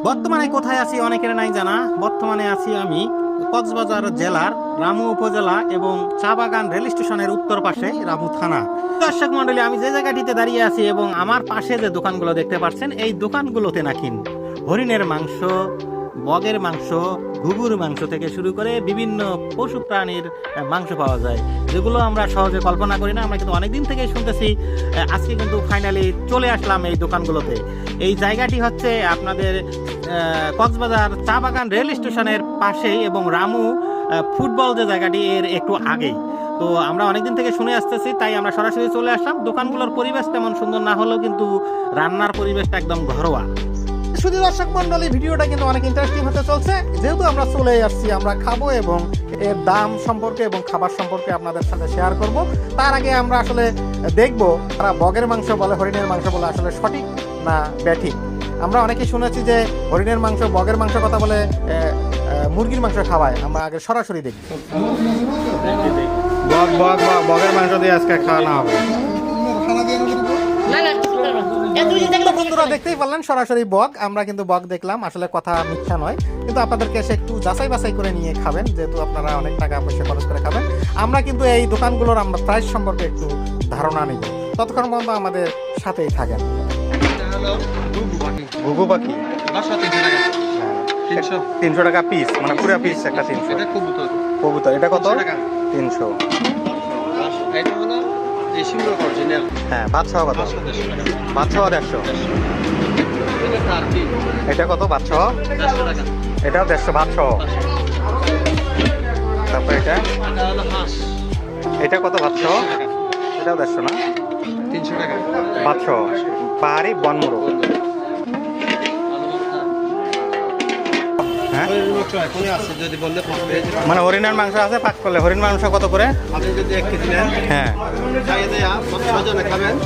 বর্তমানে কোথায় আছি অনেকের নাই জানা। বর্তমানে আছি আমি কক্সবাজার জেলার রামু উপজেলা এবং চা বাগান রেল স্টেশনের উত্তর পাশে রামু থানা। দর্শক মন্ডলী, আমি যে জায়গাটিতে দাঁড়িয়ে আছি এবং আমার পাশে যে দোকানগুলো দেখতে পাচ্ছেন, এই দোকানগুলোতে নাকি হরিণের মাংস, বগের মাংস, ঘুঘুর মাংস থেকে শুরু করে বিভিন্ন পশু প্রাণীর মাংস পাওয়া যায়, যেগুলো আমরা সহজে কল্পনা করি না। আমরা কিন্তু অনেকদিন থেকেই শুনতেছি, আজকে কিন্তু ফাইনালি চলে আসলাম এই দোকানগুলোতে। এই জায়গাটি হচ্ছে আপনাদের কক্সবাজার চা বাগান রেল স্টেশনের পাশেই এবং রামু ফুটবল যে জায়গাটি এর একটু আগেই। তো আমরা অনেকদিন থেকে শুনে আসতেছি, তাই আমরা সরাসরি চলে আসলাম। দোকানগুলোর পরিবেশ তেমন সুন্দর না হলেও কিন্তু রান্নার পরিবেশটা একদম ঘরোয়া। শুধু দর্শক মন্ডলী, ভিডিওটা কিন্তু অনেক ইন্টারেস্টিং হতে চলছে, যেহেতু আমরা চলে আসছি, আমরা খাবো এবং এর দাম সম্পর্কে এবং খাবার সম্পর্কে আপনাদের সাথে শেয়ার করব। তার আগে আমরা আসলে দেখবো তারা বগের মাংস বলে, হরিণের মাংস বলে, আসলে সঠিক না ব্যাঠিক। আমরা অনেকেই শুনেছি যে হরিণের মাংস, বগের মাংস কথা বলে মুরগির মাংস খাওয়ায়। আমরা আগে সরাসরি দেখি বগের মাংস দিয়ে আজকে খাওয়ানো হবে। বন্ধুরা দেখতেই পারলেন সরাসরি বগ। আমরা কিন্তু বগ দেখলাম, আসলে কথা মিথ্যা নয়, কিন্তু আপনাদেরকে এসে একটু যাচাই বাছাই করে নিয়ে খাবেন, যেহেতু আপনারা অনেক টাকা পয়সা খরচ করে খাবেন। আমরা কিন্তু এই দোকানগুলোর আমরা প্রাইস সম্পর্কে একটু ধারণা নিব, ততক্ষণ পর্যন্ত আমাদের সাথেই থাকেন। ঘুঘু পাখি 300 টাকা পিস, মানে পুরো পিস একটা 300। কবুতর এটা কত? 300। হ্যাঁ, ভাত সহ কত? ভাত সহ 150। এটা কত? ভাত সহ? এটাও 150 ভাত সহ। তারপর এটা কত? ভাত সহ? এটাও 150 না? 300 টাকা ভাত সহ। পাহাড়ি বনমুড়ো। মানে হরিণের মাংস আছে পাক করলে। হরিণ মাংস কত করে? হ্যাঁ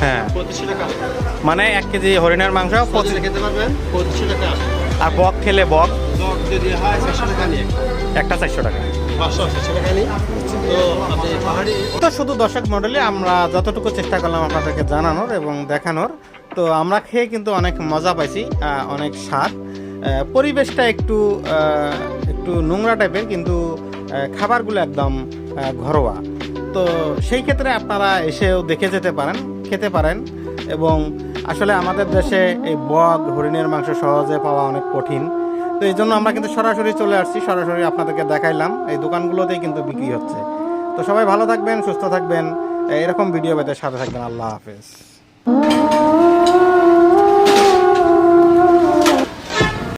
হ্যাঁ, মানে 1 কেজি হরিণের মাংস 25 খেতে পারবেন 2500 টাকা। আর বক খেলে বক যদি হয় 400 টাকা নিয়ে, একটা 400 টাকা, 500 টাকা নিয়ে। তো শুধু দর্শক মণ্ডলী, আমরা যতটুকু চেষ্টা করলাম আপনাদেরকে জানানোর এবং দেখানোর। তো আমরা খেয়ে কিন্তু অনেক মজা পাইছি, অনেক স্বাদ। পরিবেশটা একটু নোংরা টাইপের, কিন্তু খাবারগুলো একদম ঘরোয়া। তো সেই ক্ষেত্রে আপনারা এসেও দেখে যেতে পারেন, খেতে পারেন। এবং আসলে আমাদের দেশে এই বগ, হরিণের মাংস সহজে পাওয়া অনেক কঠিন। তো এই জন্য আমরা কিন্তু সরাসরি চলে আসছি, সরাসরি আপনাদেরকে দেখাইলাম। এই দোকানগুলোতেই কিন্তু বিক্রি হচ্ছে। তো সবাই ভালো থাকবেন, সুস্থ থাকবেন, এরকম ভিডিও পেতে সাথে থাকবেন। আল্লাহ হাফেজ।